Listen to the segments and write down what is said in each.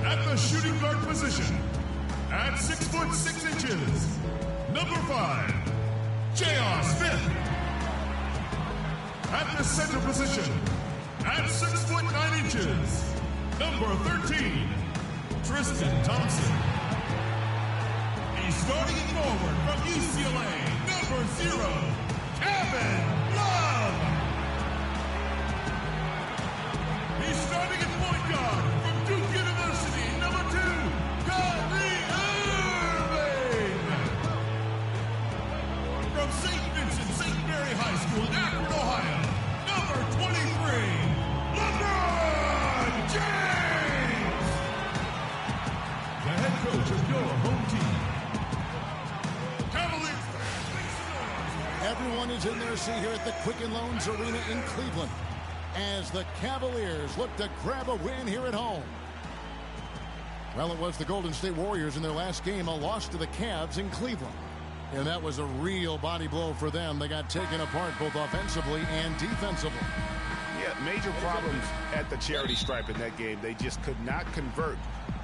At the shooting guard position, at 6 foot 6 inches, number 5, J.R. Smith. At the center position, at 6 foot 9 inches, number 13, Tristan Thompson. He's starting it forward from UCLA, number 0, Kevin Love. He's starting at point guard from Duke University, number 2, Kyrie Irving. From St. Vincent St. Mary High School in Akron, Ohio, number 23, LeBron James. The head coach of your home team. Cavaliers. Everyone is in their seat here at the Quicken Loans Arena in Cleveland as the Cavaliers look to grab a win here at home. Well, it was the Golden State Warriors in their last game, a loss to the Cavs in Cleveland. And that was a real body blow for them. They got taken apart both offensively and defensively. Yeah, major problems at the charity stripe in that game. They just could not convert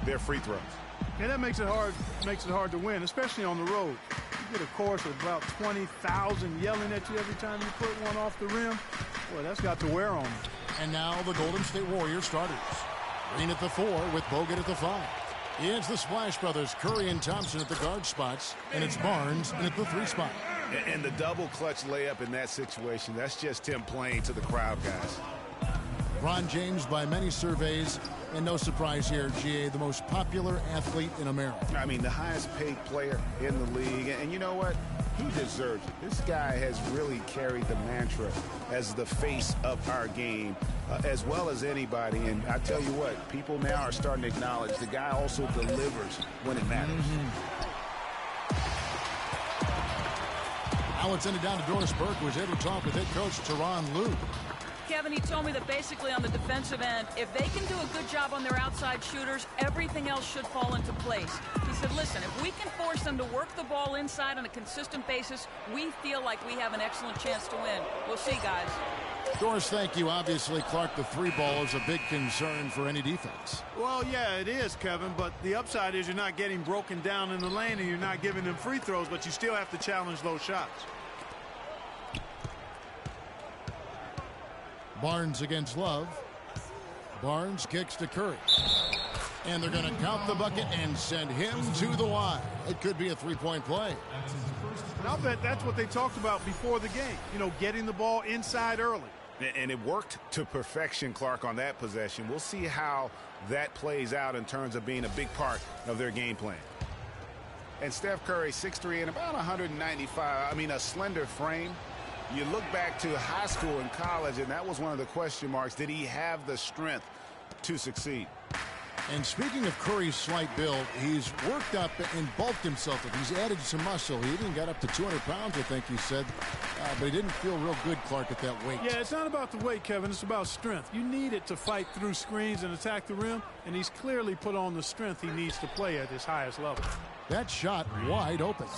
their free throws. Yeah, that makes it hard to win, especially on the road. You get a chorus of about 20,000 yelling at you every time you put one off the rim. Boy, that's got to wear on you. And now the Golden State Warriors starters. Green at the 4 with Bogut at the 5. It's the Splash Brothers, Curry and Thompson at the guard spots, and it's Barnes in at the 3 spot. And the double clutch layup in that situation, that's just him playing to the crowd, guys. LeBron James, by many surveys, and no surprise here, GA, the most popular athlete in America. I mean, the highest paid player in the league. And you know what? He deserves it. This guy has really carried the mantra as the face of our game, as well as anybody. And I tell you what, people now are starting to acknowledge the guy also delivers when it matters. Now it's ended down to Doris Burke, who was able to talk with head coach Tyronn Lue. Kevin, he told me that basically on the defensive end, if they can do a good job on their outside shooters, everything else should fall into place. He said, listen, if we can force them to work the ball inside on a consistent basis, we feel like we have an excellent chance to win. We'll see, guys. Doris, thank you. Obviously, Clark, the 3 ball is a big concern for any defense. Well, yeah, it is, Kevin, but the upside is you're not getting broken down in the lane and you're not giving them free throws, but you still have to challenge those shots. Barnes against Love. Barnes kicks to Curry. And they're going to count the bucket and send him to the line. It could be a 3-point play. And I'll bet that's what they talked about before the game. You know, getting the ball inside early. And it worked to perfection, Clark, on that possession. We'll see how that plays out in terms of being a big part of their game plan. And Steph Curry, 6'3" and about 195. I mean, a slender frame. You look back to high school and college, and that was one of the question marks. Did he have the strength to succeed? And speaking of Curry's slight build, he's worked up and bulked himself. He's added some muscle. He even got up to 200 pounds, I think he said. But he didn't feel real good, Clark, at that weight. Yeah, it's not about the weight, Kevin. It's about strength. You need it to fight through screens and attack the rim, and he's clearly put on the strength he needs to play at his highest level. That shot wide open.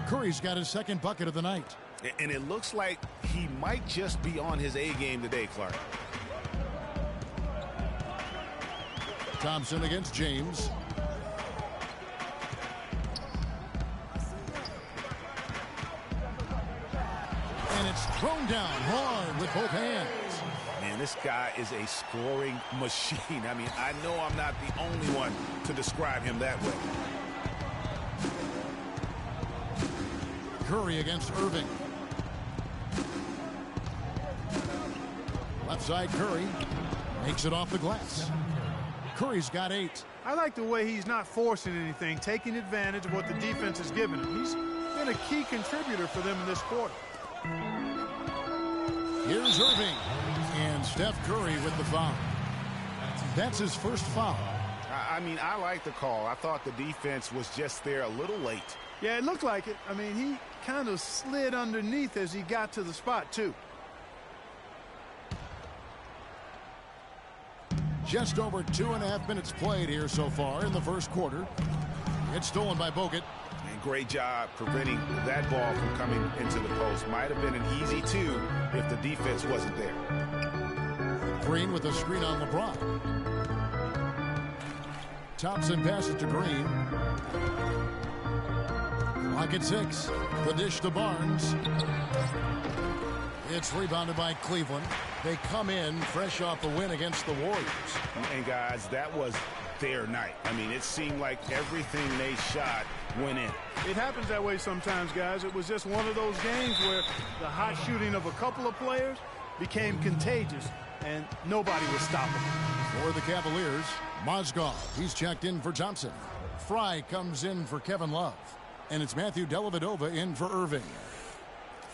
Curry's got his 2nd bucket of the night. And it looks like he might just be on his A game today, Clark. Thompson against James. And it's thrown down hard with both hands. Man, this guy is a scoring machine. I mean, I know I'm not the only one to describe him that way. Curry against Irving. Left side Curry makes it off the glass. Curry's got 8. I like the way he's not forcing anything, taking advantage of what the defense has given him. He's been a key contributor for them in this quarter. Here's Irving. And Steph Curry with the foul. That's his first foul. I mean, I like the call. I thought the defense was just there a little late. Yeah, it looked like it. I mean, he kind of slid underneath as he got to the spot, too. Just over 2.5 minutes played here so far in the first quarter. It's stolen by Bogut. And great job preventing that ball from coming into the post. Might have been an easy 2 if the defense wasn't there. Green with a screen on LeBron. Thompson passes to Green. Clock at 6. The dish to Barnes. It's rebounded by Cleveland. They come in fresh off a win against the Warriors. And guys, that was their night. I mean, it seemed like everything they shot went in. It happens that way sometimes, guys. It was just one of those games where the hot shooting of a couple of players became contagious, and nobody was stopping it. For the Cavaliers, Mozgov, he's checked in for Thompson. Fry comes in for Kevin Love. And it's Matthew Dellavedova in for Irving.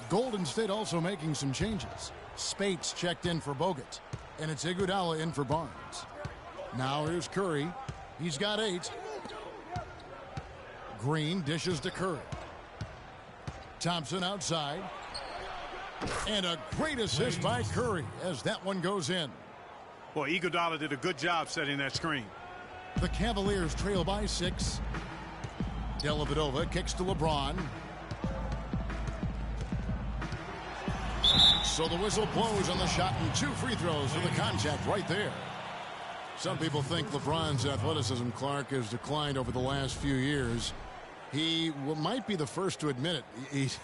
Golden State also making some changes. Spates checked in for Bogut. And it's Iguodala in for Barnes. Now here's Curry. He's got 8. Green dishes to Curry. Thompson outside. And a great assist by Curry as that one goes in. Boy, Iguodala did a good job setting that screen. The Cavaliers trail by 6. Dellavedova kicks to LeBron. So the whistle blows on the shot and 2 free throws for the contact right there. Some people think LeBron's athleticism, Clark, has declined over the last few years. He might be the first to admit it.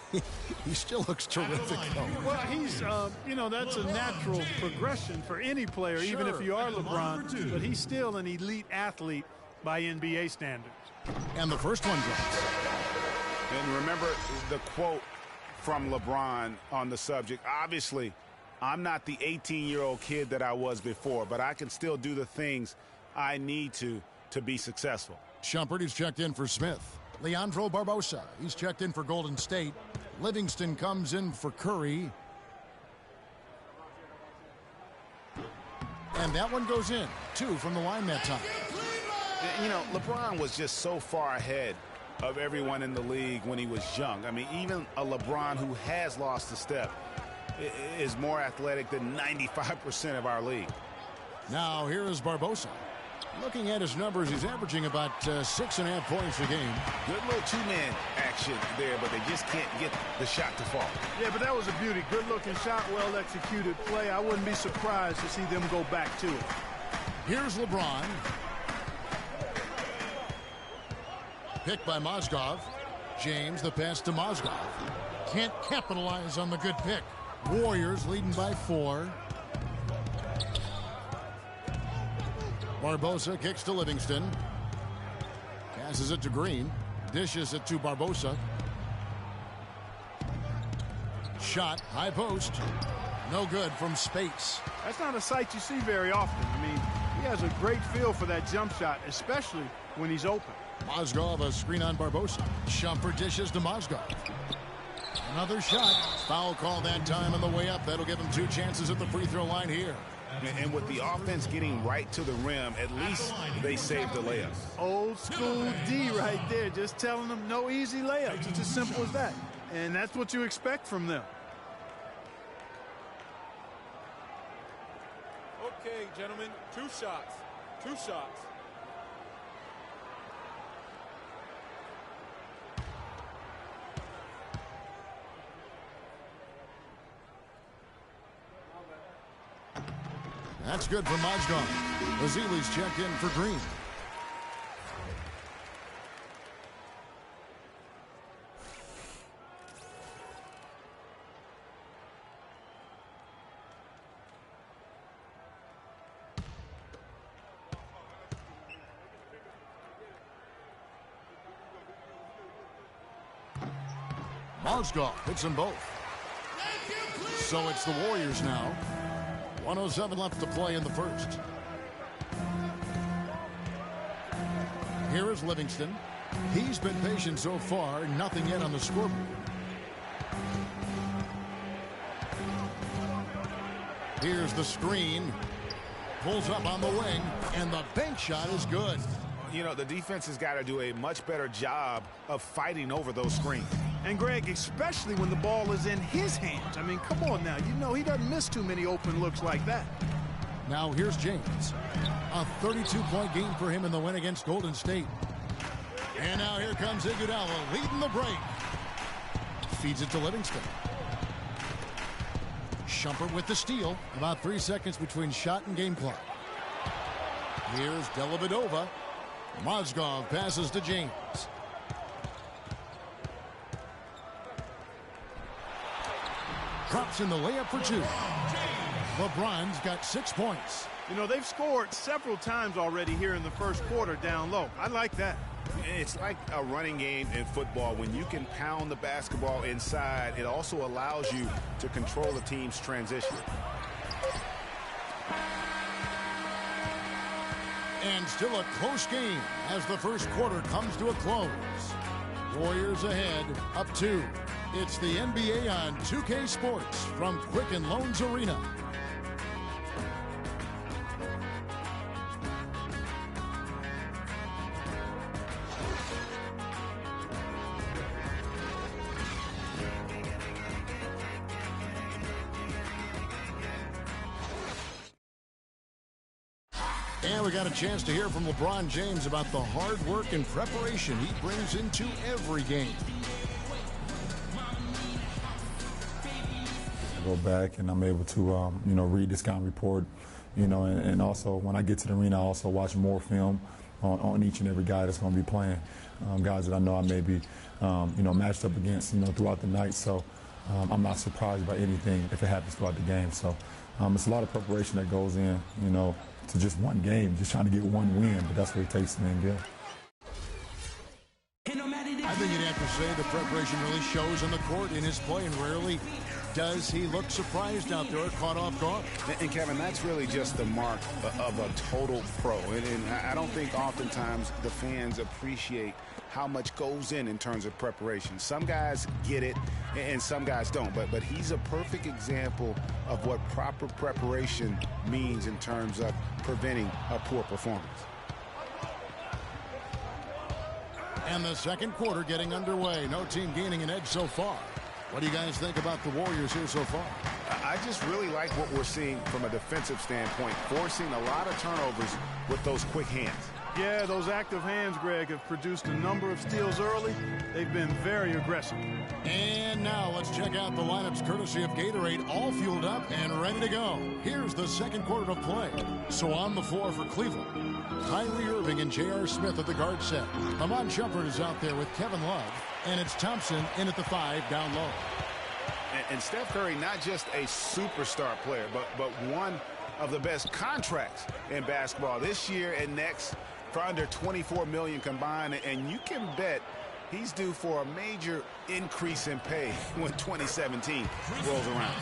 He still looks terrific, though. Well, he's, that's a natural progression for any player, sure, even if you are LeBron. But he's still an elite athlete by NBA standards. And the first one drops. And remember the quote from LeBron on the subject. Obviously, I'm not the 18-year-old kid that I was before, but I can still do the things I need to be successful. Shumpert is checked in for Smith. Leandro Barbosa, he's checked in for Golden State. Livingston comes in for Curry. And that one goes in. 2 from the line that time. You know, LeBron was just so far ahead of everyone in the league when he was young. I mean, even a LeBron who has lost a step is more athletic than 95% of our league. Now here is Barbosa. Looking at his numbers, he's averaging about 6.5 points a game. Good little 2-man action there, but they just can't get the shot to fall. Yeah, but that was a beauty. Good-looking shot, well-executed play. I wouldn't be surprised to see them go back to it. Here's LeBron. Picked by Mozgov. James, the pass to Mozgov. Can't capitalize on the good pick. Warriors leading by 4. Barbosa kicks to Livingston. Passes it to Green. Dishes it to Barbosa. Shot, high post. No good from Spates. That's not a sight you see very often. I mean, he has a great feel for that jump shot, especially when he's open. Mozgov, a screen on Barbosa. Shumpert dishes to Mozgov. Another shot. Foul call that time on the way up. That'll give him 2 chances at the free throw line here. And with the offense getting right to the rim, at least they saved the layup. Old school D right there, just telling them no easy layups. It's as simple as that. And that's what you expect from them. Okay, gentlemen, 2 shots. 2 shots. That's good for Mozgov. Vasili's checked in for Green. Mozgov hits them both. So it's the Warriors now. 1:07 left to play in the first. Here is Livingston. He's been patient so far. Nothing yet on the scoreboard. Here's the screen. Pulls up on the wing. And the bank shot is good. You know, the defense has got to do a much better job of fighting over those screens. And, Greg, especially when the ball is in his hands. I mean, come on now. You know he doesn't miss too many open looks like that. Now here's James. A 32-point game for him in the win against Golden State. And now here comes Iguodala leading the break. Feeds it to Livingston. Shumpert with the steal. About 3 seconds between shot and game clock. Here's Dellavedova. Mozgov passes to James. Drops in the layup for two. LeBron's got 6 points. You know, they've scored several times already here in the first quarter down low. I like that. It's like a running game in football. When you can pound the basketball inside, it also allows you to control the team's transition. And still a close game as the first quarter comes to a close. Warriors ahead, up 2. It's the NBA on 2K Sports from Quicken Loans Arena. And we got a chance to hear from LeBron James about the hard work and preparation he brings into every game. I go back and I'm able to, read the scouting report, and also when I get to the arena, I also watch more film on each and every guy that's going to be playing, guys that I know I may be, matched up against, throughout the night. So I'm not surprised by anything if it happens throughout the game. So it's a lot of preparation that goes in, to just one game, just trying to get one win, but that's what it takes to win good. I think you'd have to say the preparation really shows on the court in his play, and rarely does he look surprised out there, caught off guard. And Kevin, that's really just the mark of a total pro. And I don't think oftentimes the fans appreciate how much goes in terms of preparation. Some guys get it and some guys don't, but he's a perfect example of what proper preparation means in terms of preventing a poor performance. And the second quarter getting underway. No team gaining an edge so far. What do you guys think about the Warriors here so far? I just really like what we're seeing from a defensive standpoint, forcing a lot of turnovers with those quick hands. Yeah, those active hands, Greg, have produced a number of steals early. They've been very aggressive. And now let's check out the lineups courtesy of Gatorade, all fueled up and ready to go. Here's the second quarter of play. So on the floor for Cleveland, Kyrie Irving and J.R. Smith at the guard set. Amon Shumpert is out there with Kevin Love, and it's Thompson in at the 5 down low. And Steph Curry, not just a superstar player, but one of the best contracts in basketball this year and next for under $24 million combined. And you can bet he's due for a major increase in pay when 2017 rolls around.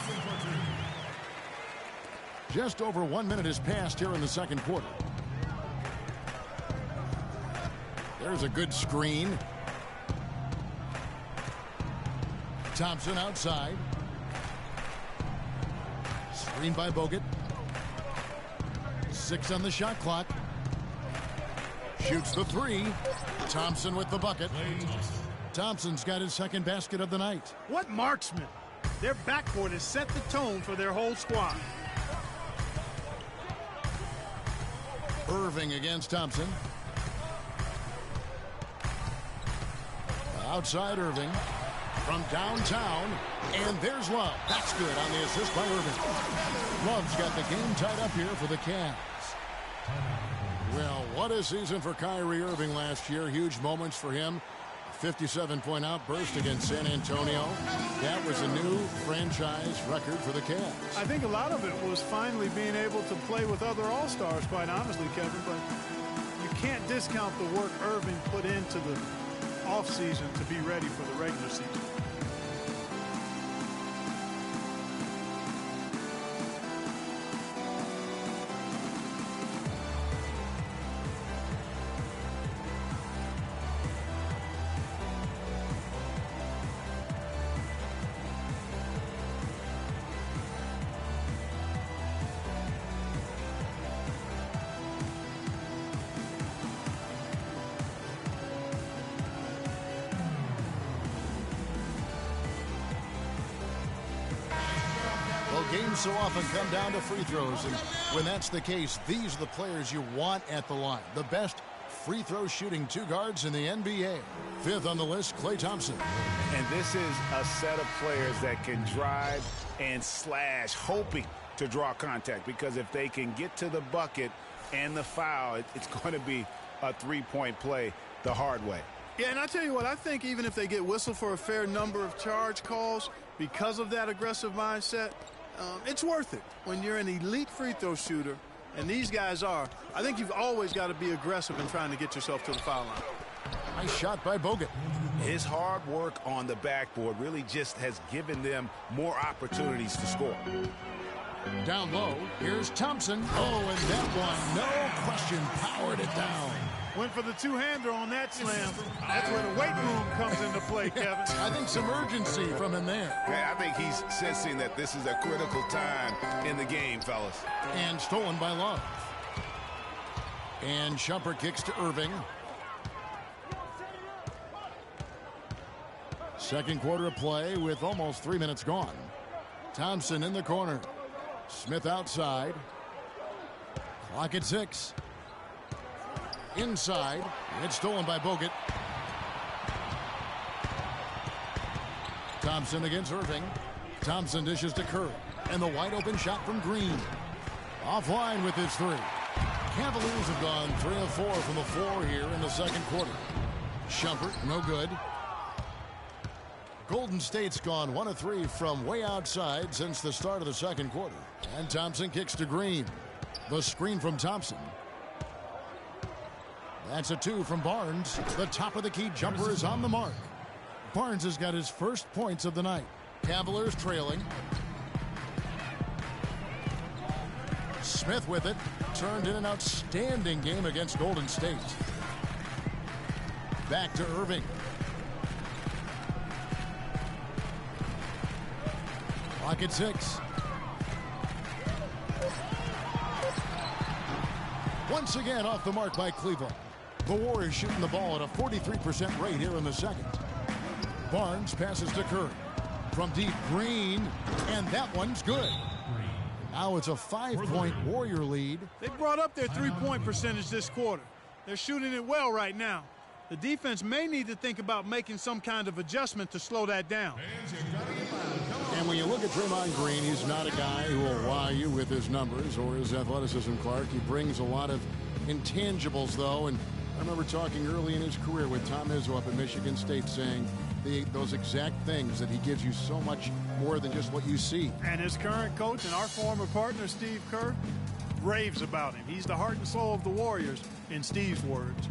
Just over 1 minute has passed here in the second quarter. There's a good screen. Thompson outside. Screen by Bogut. 6 on the shot clock. Shoots the 3. Thompson with the bucket. Thompson's got his second basket of the night. What marksman! Their backcourt has set the tone for their whole squad. Irving against Thompson. Outside Irving. From downtown. And there's Love. That's good on the assist by Irving. Love's got the game tied up here for the Cavs. Well, what a season for Kyrie Irving last year. Huge moments for him. 57-point outburst against San Antonio. That was a new franchise record for the Cavs. I think a lot of it was finally being able to play with other All-Stars, quite honestly, Kevin. But you can't discount the work Irving put into the offseason to be ready for the regular season. Games so often come down to free throws, and when that's the case, these are the players you want at the line. The best free throw shooting 2 guards in the NBA. 5th on the list, Klay Thompson. And this is a set of players that can drive and slash, hoping to draw contact, because if they can get to the bucket and the foul, it's going to be a three-point play the hard way. Yeah, and I tell you what, I think even if they get whistled for a fair number of charge calls because of that aggressive mindset, it's worth it. When you're an elite free throw shooter, and these guys are, I think you've always got to be aggressive in trying to get yourself to the foul line. Nice shot by Bogut. His hard work on the backboard really just has given them more opportunities to score. Down low, here's Thompson. Oh, and that one, no question, powered it down. Went for the two-hander on that slam. That's where the weight room comes into play, Kevin. I think some urgency from him there. Yeah, I think he's sensing that this is a critical time in the game, fellas. And stolen by Love. And Shumpert kicks to Irving. Second quarter of play with almost 3 minutes gone. Thompson in the corner. Smith outside. Clock at 6. Inside. It's stolen by Bogut. Thompson against Irving. Thompson dishes to Curry. And the wide open shot from Green. Offline with his three. Cavaliers have gone 3 of 4 from the floor here in the second quarter. Shumpert, no good. Golden State's gone 1 of 3 from way outside since the start of the second quarter. And Thompson kicks to Green. The screen from Thompson. That's a 2 from Barnes. The top of the key jumper is on the mark. Barnes has got his first points of the night. Cavaliers trailing. Smith with it. Turned in an outstanding game against Golden State. Back to Irving. Clock at 6. Once again off the mark by Cleveland. The Warriors shooting the ball at a 43% rate here in the second. Barnes passes to Curry. From deep, Green. And that one's good. Now it's a 5-point Warrior lead. They brought up their three-point percentage this quarter. They're shooting it well right now. The defense may need to think about making some kind of adjustment to slow that down. And when you look at Draymond Green, he's not a guy who will wow you with his numbers or his athleticism, Clark. He brings a lot of intangibles, though. And I remember talking early in his career with Tom Izzo up at Michigan State saying those exact things, that he gives you so much more than just what you see. And his current coach and our former partner, Steve Kerr, raves about him. He's the heart and soul of the Warriors, in Steve's words.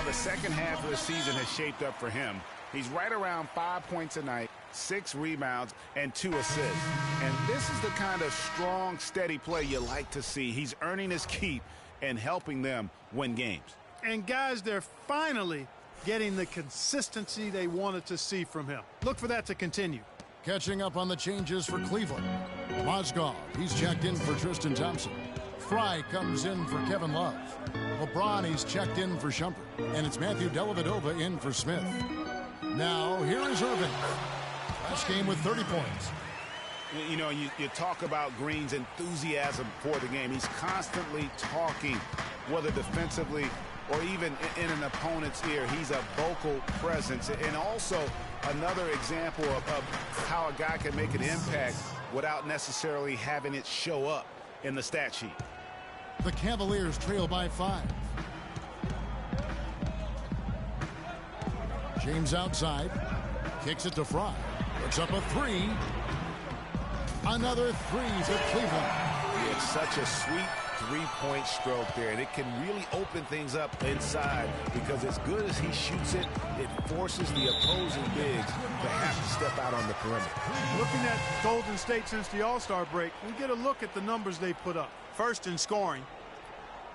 The second half of the season has shaped up for him. He's right around 5 points a night, 6 rebounds, and 2 assists. And this is the kind of strong, steady play you like to see. He's earning his keep and helping them win games. And guys, they're finally getting the consistency they wanted to see from him. Look for that to continue. Catching up on the changes for Cleveland. Mozgov, he's checked in for Tristan Thompson. Fry comes in for Kevin Love. LeBron, he's checked in for Shumpert. And it's Matthew Dellavedova in for Smith. Now, here is Irving. Last game with 30 points. You know, you talk about Green's enthusiasm for the game. He's constantly talking, whether defensively or even in an opponent's ear. He's a vocal presence. And also another example of how a guy can make an impact without necessarily having it show up in the stat sheet. The Cavaliers trail by 5. James outside. Kicks it to Fry. Puts up a 3. Another 3 for Cleveland. It's such a sweet three-point stroke there, and it can really open things up inside because as good as he shoots it, it forces the opposing bigs to have to step out on the perimeter. Looking at Golden State since the All-Star break, we get a look at the numbers they put up. First in scoring,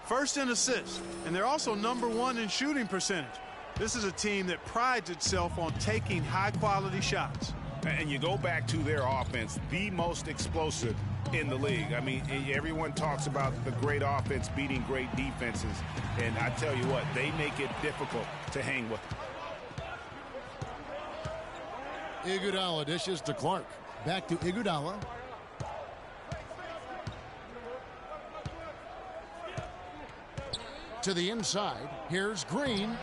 first in assists, and they're also #1 in shooting percentage. This is a team that prides itself on taking high-quality shots. And you go back to their offense, the most explosive in the league. I mean, everyone talks about the great offense beating great defenses, and I tell you what, they make it difficult to hang with. Iguodala dishes to Clark. Back to Iguodala. To the inside. Here's Green.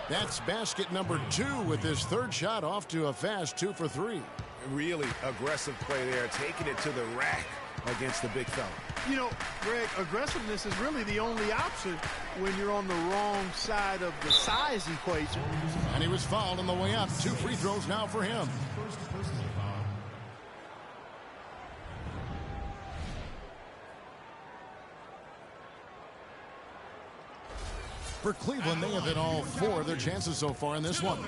That's basket number 2 with his third shot off to a fast 2 for 3. Really aggressive play there, taking it to the rack against the big fella. You know, Greg, aggressiveness is really the only option when you're on the wrong side of the size equation. And he was fouled on the way up. 2 free throws now for him. For Cleveland, they have hit all 4 of their chances so far in this one.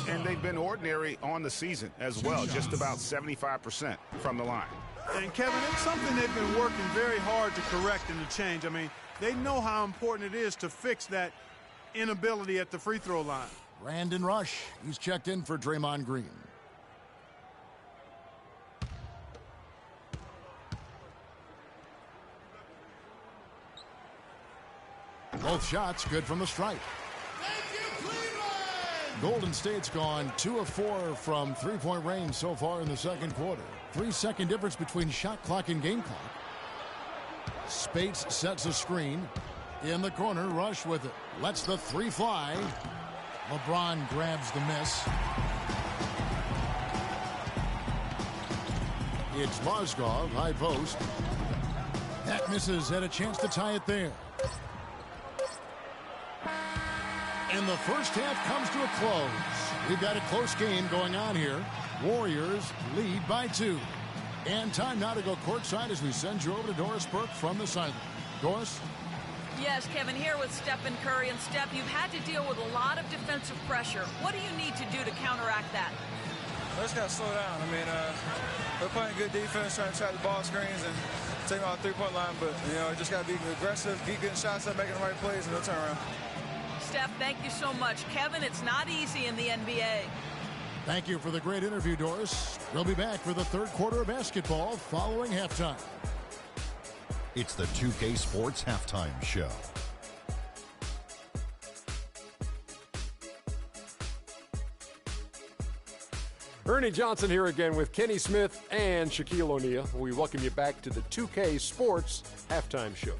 And they've been ordinary on the season as well, just about 75% from the line. And, Kevin, it's something they've been working very hard to correct and to change. I mean, they know how important it is to fix that inability at the free throw line. Brandon Rush, he's checked in for Draymond Green. Both shots good from the stripe. Thank you, Cleveland! Golden State's gone 2 of 4 from three-point range so far in the second quarter. 3-second difference between shot clock and game clock. Spates sets a screen. In the corner, Rush with it. Lets the 3 fly. LeBron grabs the miss. It's Mozgov, high post. That misses, had a chance to tie it there. And the first half comes to a close. We've got a close game going on here. Warriors lead by 2. And time now to go courtside as we send you over to Doris Burke from the sideline. Doris? Yes, Kevin, here with Stephen Curry. And, Steph, you've had to deal with a lot of defensive pressure. What do you need to do to counteract that? We just got to slow down. I mean, we're playing good defense, trying to trap the ball screens and take them out the three-point line. But, you know, just got to be aggressive, keep getting shots up, making the right plays, and they'll turn around. Steph, thank you so much. Kevin, it's not easy in the NBA. Thank you for the great interview, Doris. We'll be back for the third quarter of basketball following halftime. It's the 2K Sports Halftime Show. Ernie Johnson here again with Kenny Smith and Shaquille O'Neal. We welcome you back to the 2K Sports Halftime Show.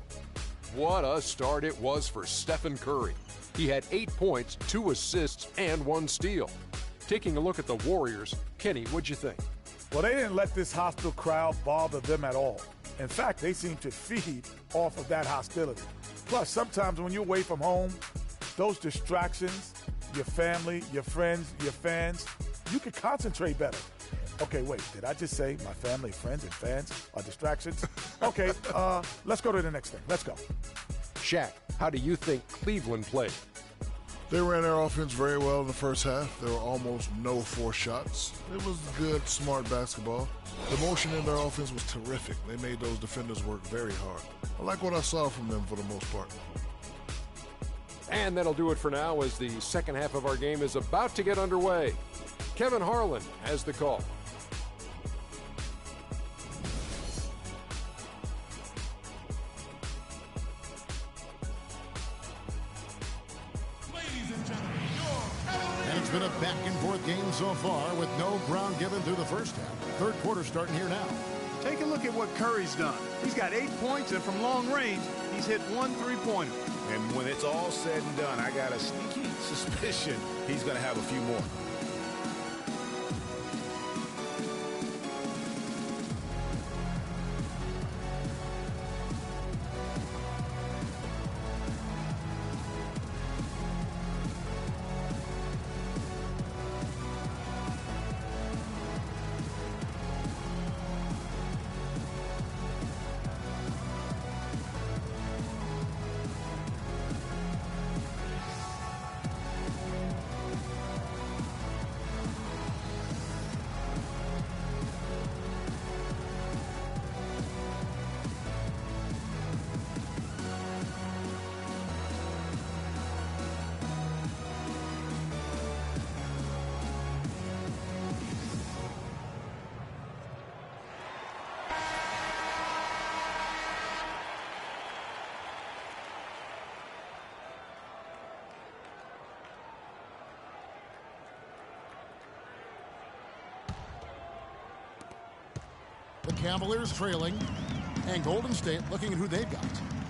What a start it was for Stephen Curry. He had 8 points, 2 assists, and 1 steal. Taking a look at the Warriors, Kenny, what'd you think? Well, they didn't let this hostile crowd bother them at all. In fact, they seem to feed off of that hostility. Plus, sometimes when you're away from home, those distractions, your family, your friends, your fans, you can concentrate better. Okay, wait, did I just say my family, friends, and fans are distractions? Okay, let's go to the next thing. Let's go. Shaq, how do you think Cleveland played? They ran their offense very well in the first half. There were almost no forced shots. It was good, smart basketball. The motion in their offense was terrific. They made those defenders work very hard. I like what I saw from them for the most part. And that'll do it for now as the second half of our game is about to get underway. Kevin Harlan has the call. And it's been a back-and-forth game so far with no ground given through the first half. Third quarter starting here now. Take a look at what Curry's done. He's got 8 points, and from long range, he's hit 1 3-pointer. And when it's all said and done, I got a sneaky suspicion he's going to have a few more. The Cavaliers trailing, and Golden State looking at who they've got.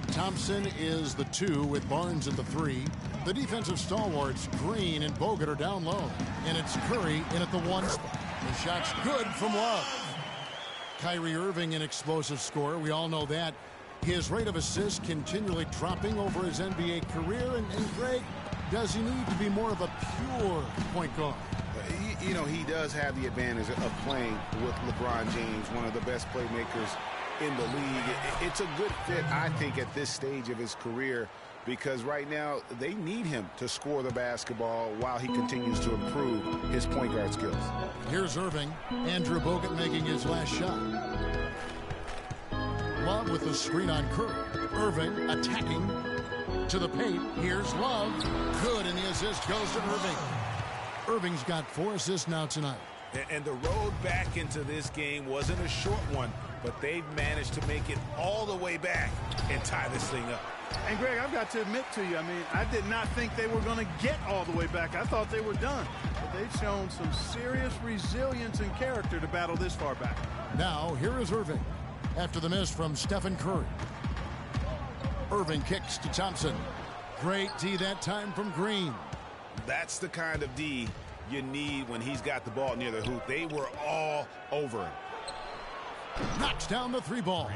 Thompson is the 2 with Barnes at the 3. The defensive stalwarts, Green and Bogut, are down low. And it's Curry in at the 1 spot. The shot's good from Love. Kyrie Irving, an explosive scorer. We all know that. His rate of assists continually dropping over his NBA career. And Greg, does he need to be more of a pure point guard? You know, he does have the advantage of playing with LeBron James, one of the best playmakers in the league. It's a good fit, I think, at this stage of his career, because right now they need him to score the basketball while he continues to improve his point guard skills. Here's Irving. Andrew Bogut making his last shot. Love with the screen on Curry. Irving attacking to the paint. Here's Love. Good, and the assist goes to Irving. Irving's got 4 assists now tonight. And the road back into this game wasn't a short one, but they've managed to make it all the way back and tie this thing up. And, Greg, I've got to admit to you, I mean, I did not think they were going to get all the way back. I thought they were done. But they've shown some serious resilience and character to battle this far back. Now, here is Irving after the miss from Stephen Curry. Irving kicks to Thompson. Great D that time from Green. That's the kind of D you need when he's got the ball near the hoop. They were all over him. Knocks down the 3 ball.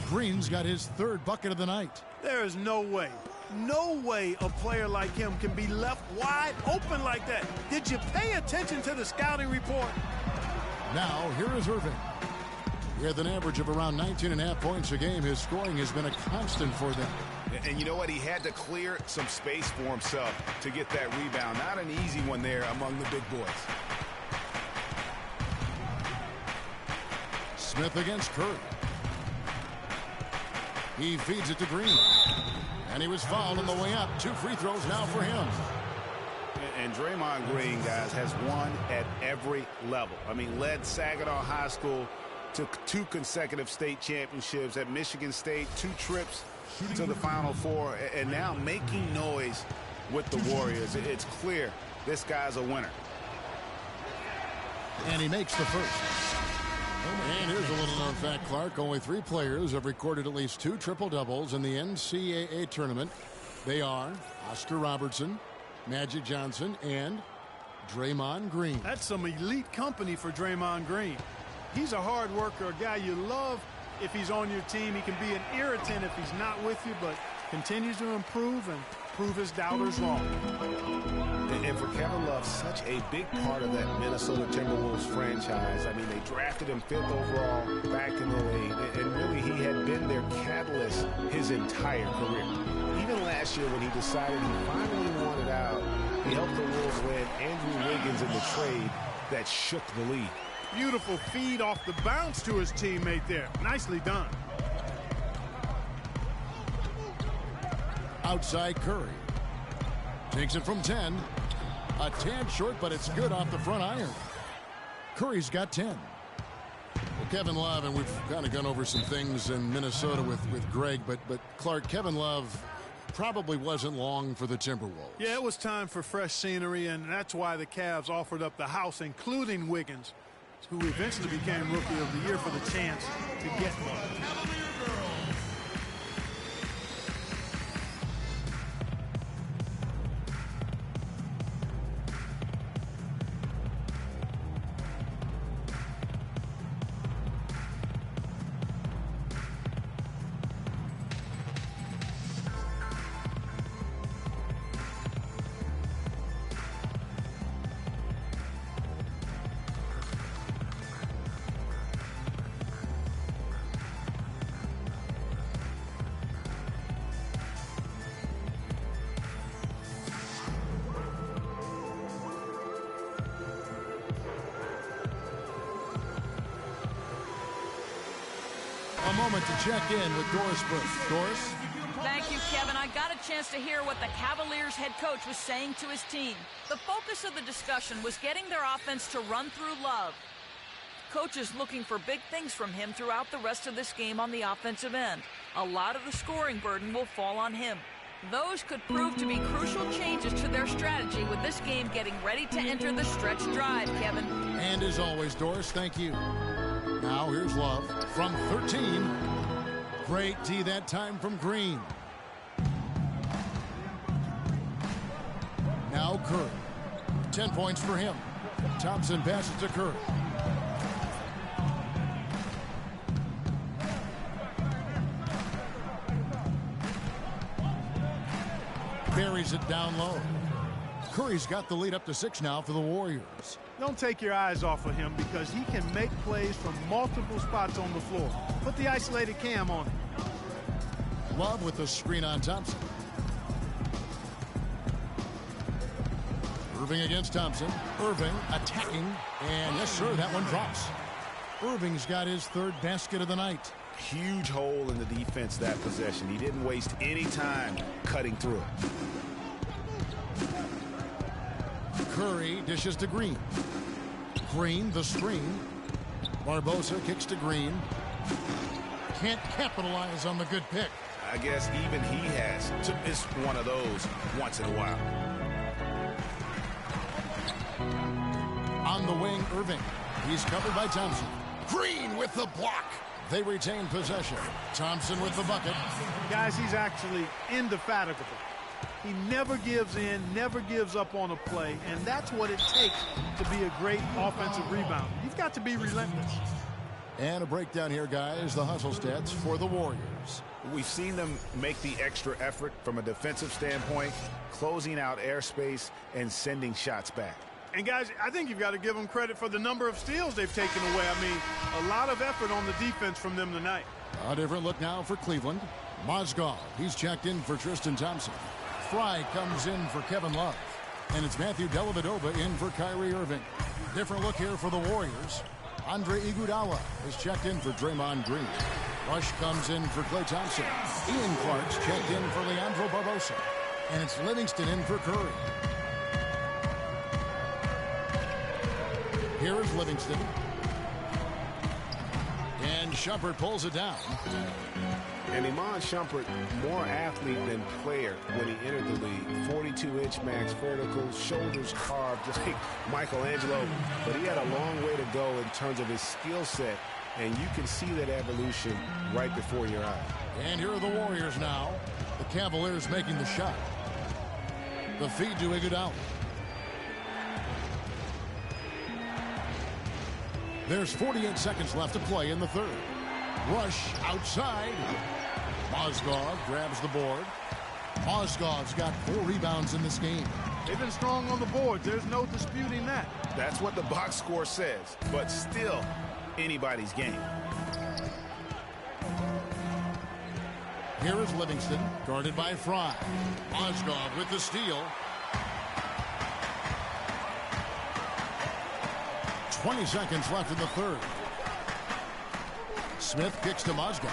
Green's got his 3rd bucket of the night. There is no way a player like him can be left wide open like that. Did you pay attention to the scouting report? Now, here is Irving. With an average of around 19.5 points a game, his scoring has been a constant for them. And you know what? He had to clear some space for himself to get that rebound. Not an easy one there among the big boys. Smith against Curry. He feeds it to Green. And he was fouled on the way up. 2 free throws now for him. And Draymond Green, guys, has won at every level. I mean, led Saginaw High School to 2 consecutive state championships at Michigan State, 2 trips to the Final Four, and now making noise with the Warriors. It's clear this guy's a winner. And he makes the first. And here's a little known fact, Clark. Only 3 players have recorded at least 2 triple-doubles in the NCAA tournament. They are Oscar Robertson, Magic Johnson, and Draymond Green. That's some elite company for Draymond Green. He's a hard worker, a guy you love if he's on your team. He can be an irritant if he's not with you, but continues to improve and prove his doubters wrong. And for Kevin Love, such a big part of that Minnesota Timberwolves franchise. I mean, they drafted him 5th overall back in 08, and really he had been their catalyst his entire career. Even last year when he decided he finally wanted out, he helped the Wolves land Andrew Wiggins in the trade that shook the league. Beautiful feed off the bounce to his teammate there. Nicely done. Outside Curry. Takes it from 10. A tad short, but it's good off the front iron. Curry's got 10. Well, Kevin Love, and we've kind of gone over some things in Minnesota with Greg, but Clark, Kevin Love probably wasn't long for the Timberwolves. Yeah, it was time for fresh scenery, and that's why the Cavs offered up the house, including Wiggins, who eventually became Rookie of the Year, for the chance to get Love. A moment to check in with Doris Burke. Doris? Thank you, Kevin. I got a chance to hear what the Cavaliers head coach was saying to his team. The focus of the discussion was getting their offense to run through Love. Coach is looking for big things from him throughout the rest of this game on the offensive end. A lot of the scoring burden will fall on him. Those could prove to be crucial changes to their strategy with this game getting ready to enter the stretch drive, Kevin. And as always, Doris, thank you. Now here's Love from 13. Great D that time from Green. Now Curry. 10 points for him. Thompson passes to Curry. Buries it down low. Curry's got the lead up to 6 now for the Warriors. Don't take your eyes off of him because he can make plays from multiple spots on the floor. Put the isolated cam on him. Love with the screen on Thompson. Irving against Thompson. Irving attacking. And yes, sir, that one drops. Irving's got his 3rd basket of the night. Huge hole in the defense that possession. He didn't waste any time cutting through it. Curry dishes to Green. Green, the screen. Barbosa kicks to Green. Can't capitalize on the good pick. I guess even he has to miss one of those once in a while. On the wing, Irving. He's covered by Thompson. Green with the block. They retain possession. Thompson with the bucket. Guys, he's actually indefatigable. He never gives in, never gives up on a play, and that's what it takes to be a great offensive rebounder. You've got to be relentless. And a breakdown here, guys. The hustle stats for the Warriors. We've seen them make the extra effort from a defensive standpoint, closing out airspace and sending shots back. And, guys, I think you've got to give them credit for the number of steals they've taken away. I mean, a lot of effort on the defense from them tonight. A different look now for Cleveland. Mozgov, he's checked in for Tristan Thompson. Fry comes in for Kevin Love. And it's Matthew Dellavedova in for Kyrie Irving. Different look here for the Warriors. Andre Iguodala is checked in for Draymond Green. Rush comes in for Klay Thompson. Ian Clark's checked in for Leandro Barbosa. And it's Livingston in for Curry. Here is Livingston. And Shumpert pulls it down. And Iman Shumpert, more athlete than player when he entered the league. 42-inch max vertical, shoulders carved, just like Michelangelo. But he had a long way to go in terms of his skill set, and you can see that evolution right before your eyes. And here are the Warriors now. The Cavaliers making the shot. The feed to Iguodala. There's 48 seconds left to play in the 3rd. Rush outside. Mozgov grabs the board. Mozgov's got 4 rebounds in this game. They've been strong on the board. There's no disputing that. That's what the box score says, but still anybody's game. Here is Livingston, guarded by Fry. Mozgov with the steal. 20 seconds left in the 3rd. Smith kicks to Mozgov.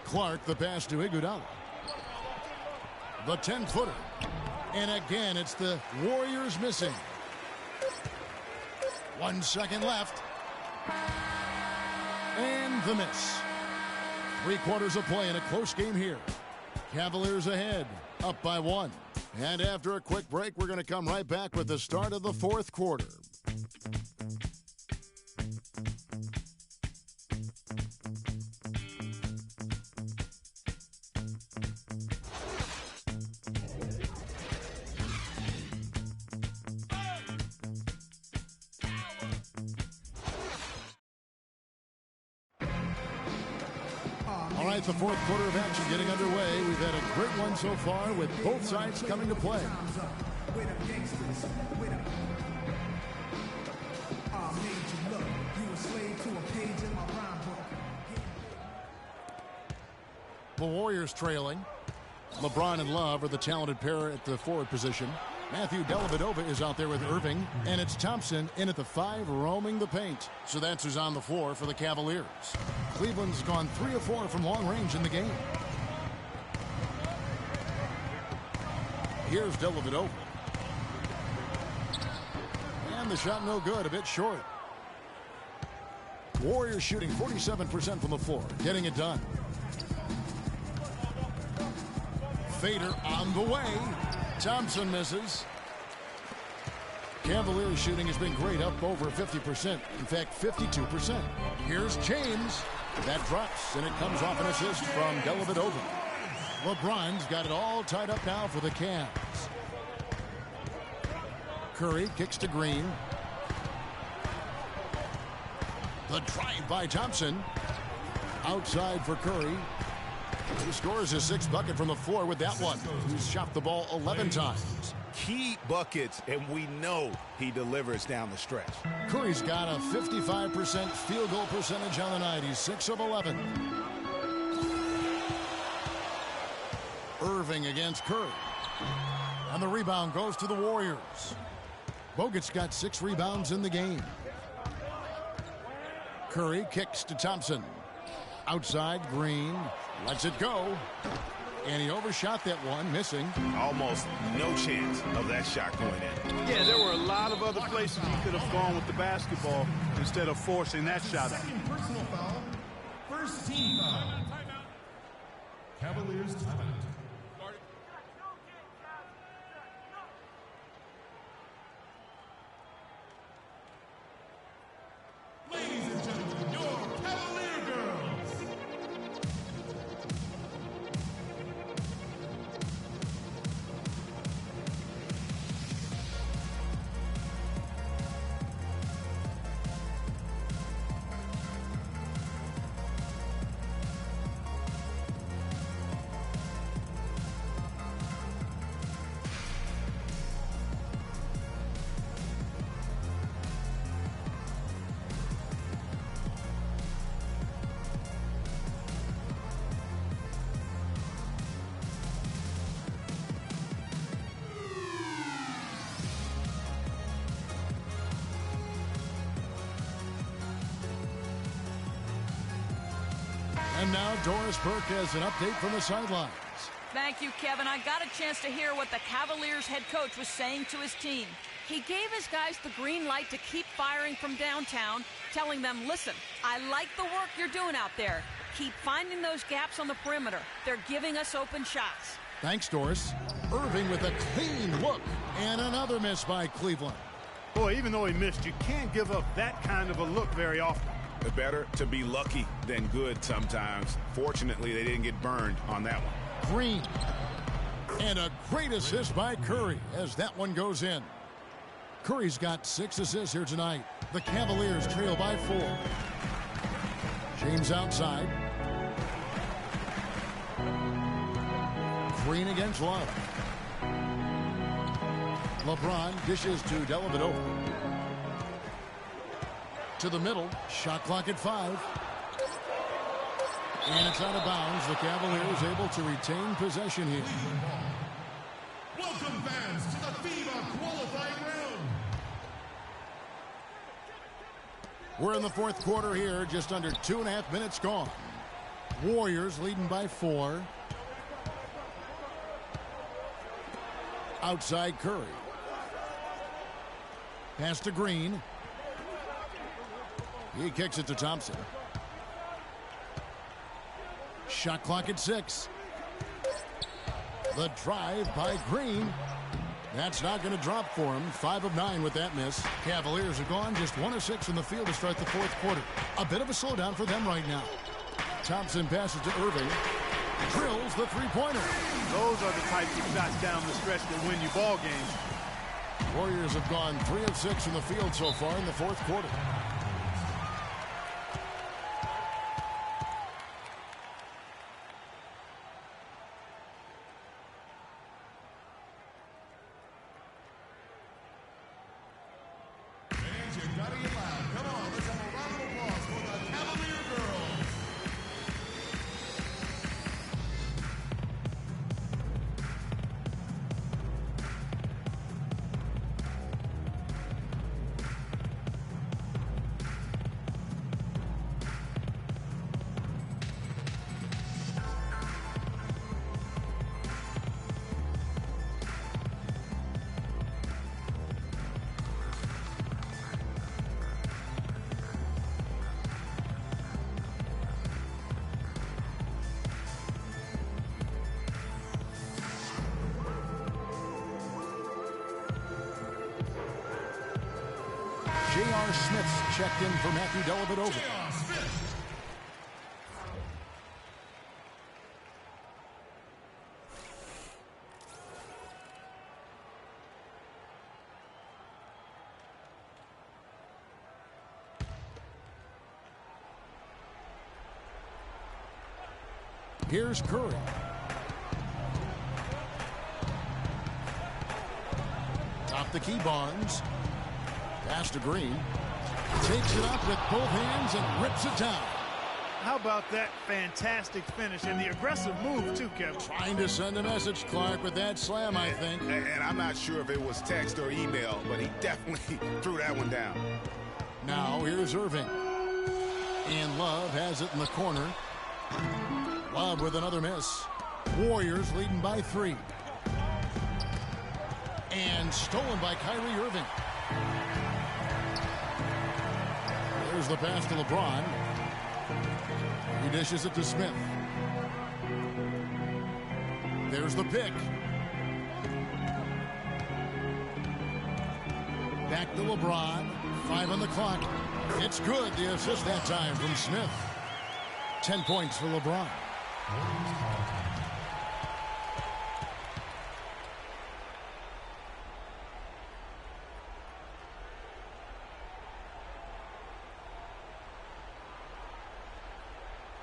Clark, the pass to Iguodala. The 10-footer. And again, it's the Warriors missing. 1 second left. And the miss. 3 quarters of play in a close game here. Cavaliers ahead, up by 1. And after a quick break, we're going to come right back with the start of the 4th quarter. All right, the 4th quarter of action getting underway. We've had a great one so far with both sides coming to play. The Warriors trailing. LeBron and Love are the talented pair at the forward position. Matthew Dellavedova is out there with Irving, and it's Thompson in at the 5 roaming the paint. So that's who's on the floor for the Cavaliers. Cleveland's gone 3 of 4 from long range in the game. Here's Dellavedova. And the shot no good, a bit short. Warriors shooting 47% from the floor, getting it done. Fader on the way. Thompson misses. Cavaliers shooting has been great, up over 50%. In fact, 52%. Here's James. That drops, and it comes off an assist from Dellavedova. LeBron's got it all tied up now for the Cavs. Curry kicks to Green. The drive by Thompson. Outside for Curry. He scores his 6th bucket from the floor with that one. He's shot the ball 11 times. Key buckets, and we know he delivers down the stretch. Curry's got a 55% field goal percentage on the night. He's 6 of 11. Irving against Curry. And the rebound goes to the Warriors. Bogut's got 6 rebounds in the game. Curry kicks to Thompson. Outside, Green lets it go. And he overshot that one, missing. Almost no chance of that shot going in. Yeah, there were a lot of other places he could have gone with the basketball instead of forcing that shot out. Personal foul. First team foul. Cavaliers timeout. Ladies and gentlemen, your Cavalier girls. And now Doris Burke has an update from the sidelines. Thank you, Kevin. I got a chance to hear what the Cavaliers head coach was saying to his team. He gave his guys the green light to keep firing from downtown, telling them, listen, I like the work you're doing out there. Keep finding those gaps on the perimeter. They're giving us open shots. Thanks, Doris. Irving with a clean look. And another miss by Cleveland. Boy, even though he missed, you can't give up that kind of a look very often. Better to be lucky than good sometimes. Fortunately, they didn't get burned on that one. Green. And a great assist by Curry as that one goes in. Curry's got 6 assists here tonight. The Cavaliers trail by 4. James outside. Green against Love. LeBron dishes to Dellavedova. To the middle. Shot clock at 5. And it's out of bounds. The Cavaliers able to retain possession here. Welcome fans to the FIBA qualifying round. We're in the 4th quarter here. Just under 2.5 minutes gone. Warriors leading by 4. Outside Curry. Pass to Green. He kicks it to Thompson. Shot clock at 6. The drive by Green. That's not going to drop for him. 5 of 9 with that miss. Cavaliers are gone just 1 of 6 in the field to start the 4th quarter. A bit of a slowdown for them right now. Thompson passes to Irving. Drills the three-pointer. Those are the types of shots down the stretch that win you ball games. Warriors have gone 3 of 6 in the field so far in the 4th quarter. J.R. Smith's checked in for Matthew Dellavedova. Here's Curry. Top the key, Barnes. Pass to Green. Takes it up with both hands and rips it down. How about that fantastic finish and the aggressive move, too, Kevin? Trying to send a message, Clark, with that slam, I think. And I'm not sure if it was text or email, but he definitely threw that one down. Now here's Irving. And Love has it in the corner. Love with another miss. Warriors leading by 3. And stolen by Kyrie Irving. There's the pass to LeBron. He dishes it to Smith. There's the pick. Back to LeBron. 5 on the clock. It's good. The assist that time from Smith. 10 points for LeBron.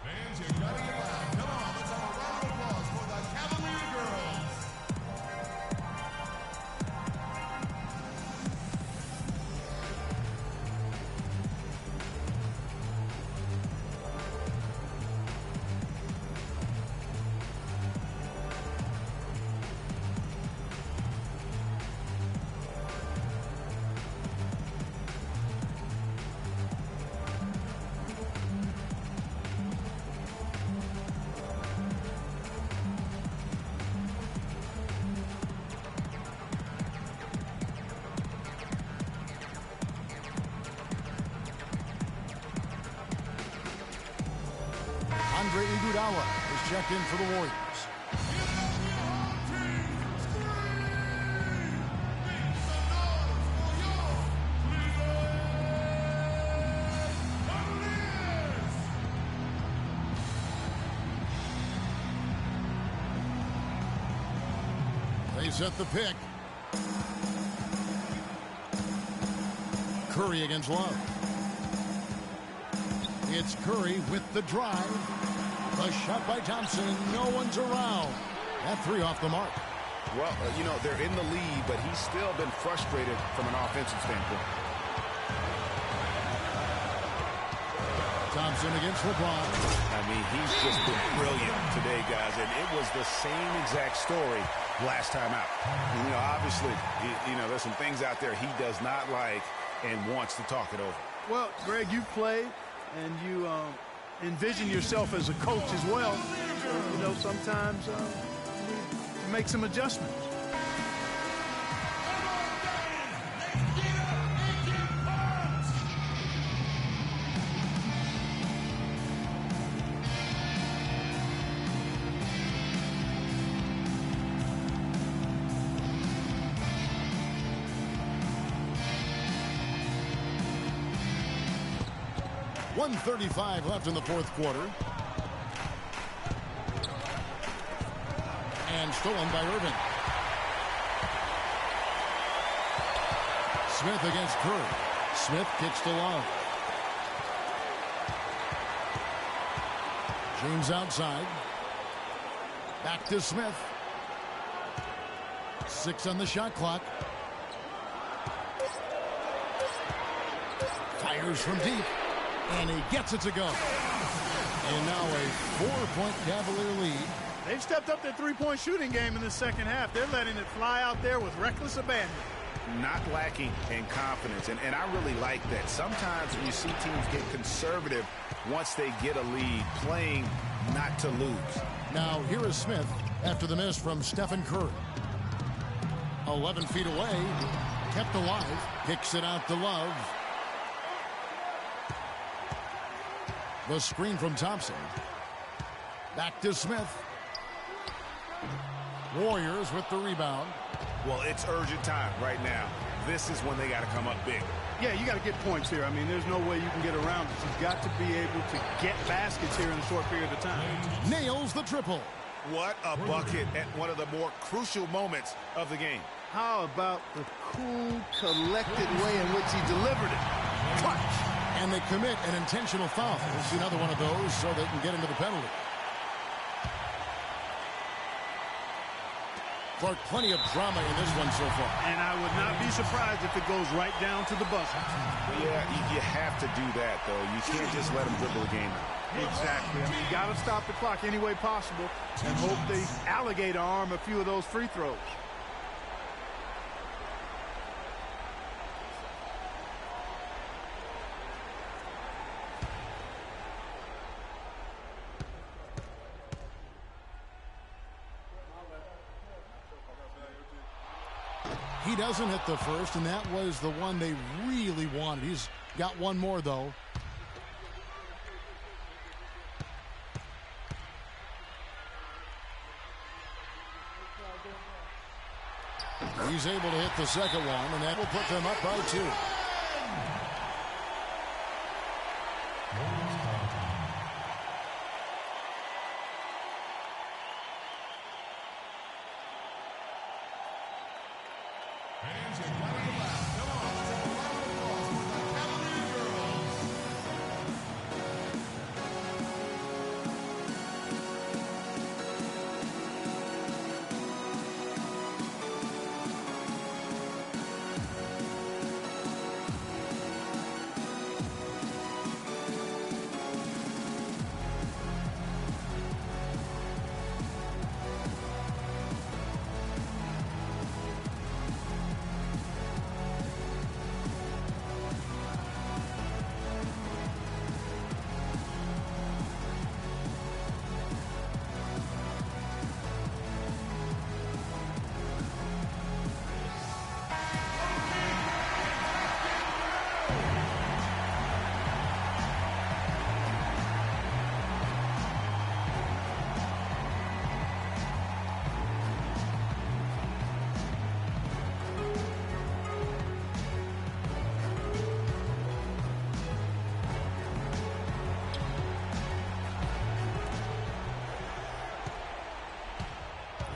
Fans, you gotta get loud. Come on, let's have a round of applause for the Cavalier girls. Andre Iguodala is checked in for the Warriors. They set the pick. Curry against Love. It's Curry with the drive. A shot by Thompson. No one's around. That 3 off the mark. Well, you know, they're in the lead, but he's still been frustrated from an offensive standpoint. Thompson against LeBron. I mean, he's just been brilliant today, guys, and it was the same exact story last time out. And, you know, obviously, you know, there's some things out there he does not like and wants to talk it over. Well, Greg, you've played, and you envision yourself as a coach as well. You know, sometimes you need to make some adjustments. .135 left in the fourth quarter. And stolen by Irving. Smith against Curry. Smith kicks to Love. James outside. Back to Smith. 6 on the shot clock. Fires from deep. And he gets it to go. And now a 4-point Cavalier lead. They've stepped up their three-point shooting game in the second half. They're letting it fly out there with reckless abandon. Not lacking in confidence, and I really like that. Sometimes you see teams get conservative once they get a lead, playing not to lose. Now here is Smith after the miss from Stephen Curry. 11 feet away, kept alive, kicks it out to Love. The screen from Thompson. Back to Smith. Warriors with the rebound. Well, it's urgent time right now. this is when they got to come up big. Yeah, you got to get points here. I mean, there's no way you can get around it. You've got to be able to get baskets here in a short period of time. Nails the triple. What a bucket at one of the more crucial moments of the game. How about the cool, collected way in which he delivered it? Clutch. And they commit an intentional foul. We'll see another one of those so they can get into the penalty. Clark, plenty of drama in this one so far. And I would not be surprised if it goes right down to the buzzer. Yeah, you have to do that, though. You can't just let them dribble the game out. Exactly. I mean, you got to stop the clock any way possible and hope they alligator arm a few of those free throws. He doesn't hit the first, and that was the one they really wanted. He's got one more, though. He's able to hit the second one, and that will put them up by 2.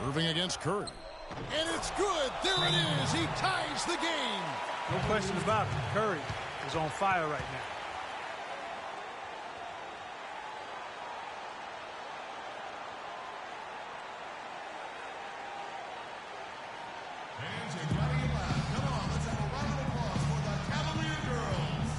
Irving against Curry. And it's good. There it is. He ties the game. No question about it. Curry is on fire right now. Fans, you gotta get loud. Come on, let's have a round of applause for the Cavalier girls.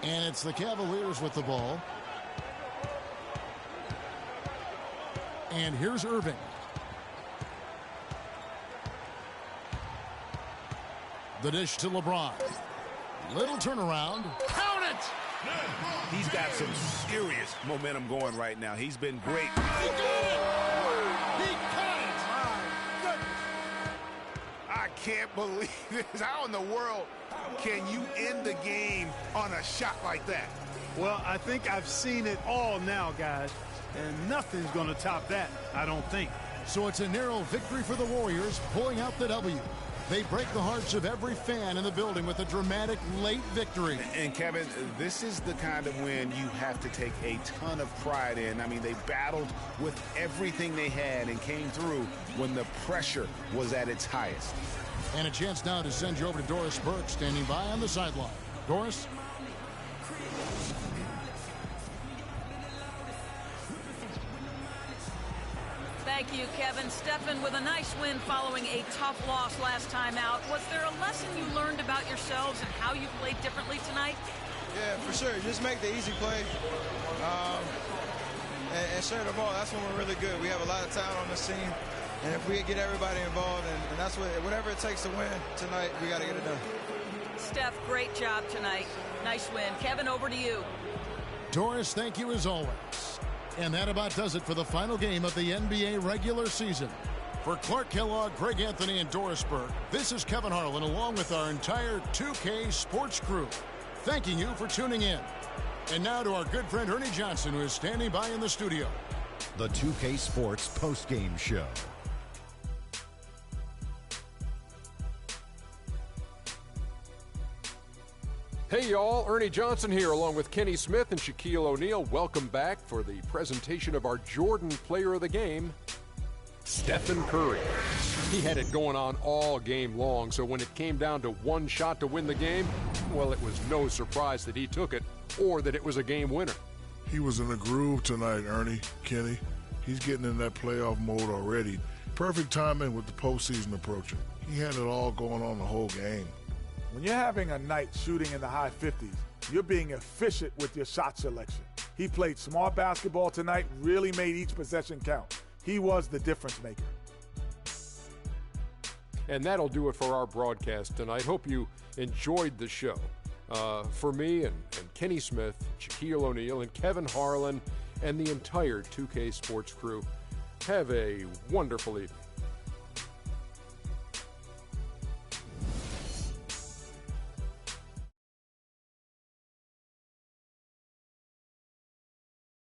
And it's the Cavaliers with the ball. And here's Irving. The dish to LeBron. Little turnaround. Count it! He's got some serious momentum going right now. He's been great. He got it! He got it! My goodness. I can't believe this. How in the world can you end the game on a shot like that? Well, I think I've seen it all now, guys. And nothing's going to top that, I don't think. So it's a narrow victory for the Warriors, pulling out the W. They break the hearts of every fan in the building with a dramatic late victory. And Kevin, this is the kind of win you have to take a ton of pride in. I mean, they battled with everything they had and came through when the pressure was at its highest. And a chance now to send you over to Doris Burke, standing by on the sideline. Doris? Thank you, Kevin. Stephen, with a nice win following a tough loss last time out, was there a lesson you learned about yourselves and how you played differently tonight? Yeah, for sure. Just make the easy play and share the ball. That's when we're really good. We have a lot of talent on this team, and if we get everybody involved, and that's whatever it takes to win tonight, we got to get it done. Steph, great job tonight. Nice win. Kevin, over to you. Doris, thank you as always. And that about does it for the final game of the NBA regular season. For Clark Kellogg, Greg Anthony, and Doris Burke, this is Kevin Harlan along with our entire 2K Sports crew, thanking you for tuning in. And now to our good friend Ernie Johnson, who is standing by in the studio. The 2K Sports postgame show. Hey y'all, Ernie Johnson here along with Kenny Smith and Shaquille O'Neal. Welcome back for the presentation of our Jordan Player of the Game, Stephen Curry. He had it going on all game long, so when it came down to one shot to win the game, well, it was no surprise that he took it or that it was a game winner. He was in a groove tonight, Ernie, Kenny. He's getting in that playoff mode already. Perfect timing with the postseason approaching. He had it all going on the whole game. When you're having a night shooting in the high 50s, you're being efficient with your shot selection. He played smart basketball tonight, really made each possession count. He was the difference maker. And that'll do it for our broadcast tonight. Hope you enjoyed the show. For me and Kenny Smith, Shaquille O'Neal, and Kevin Harlan, and the entire 2K Sports crew, have a wonderfully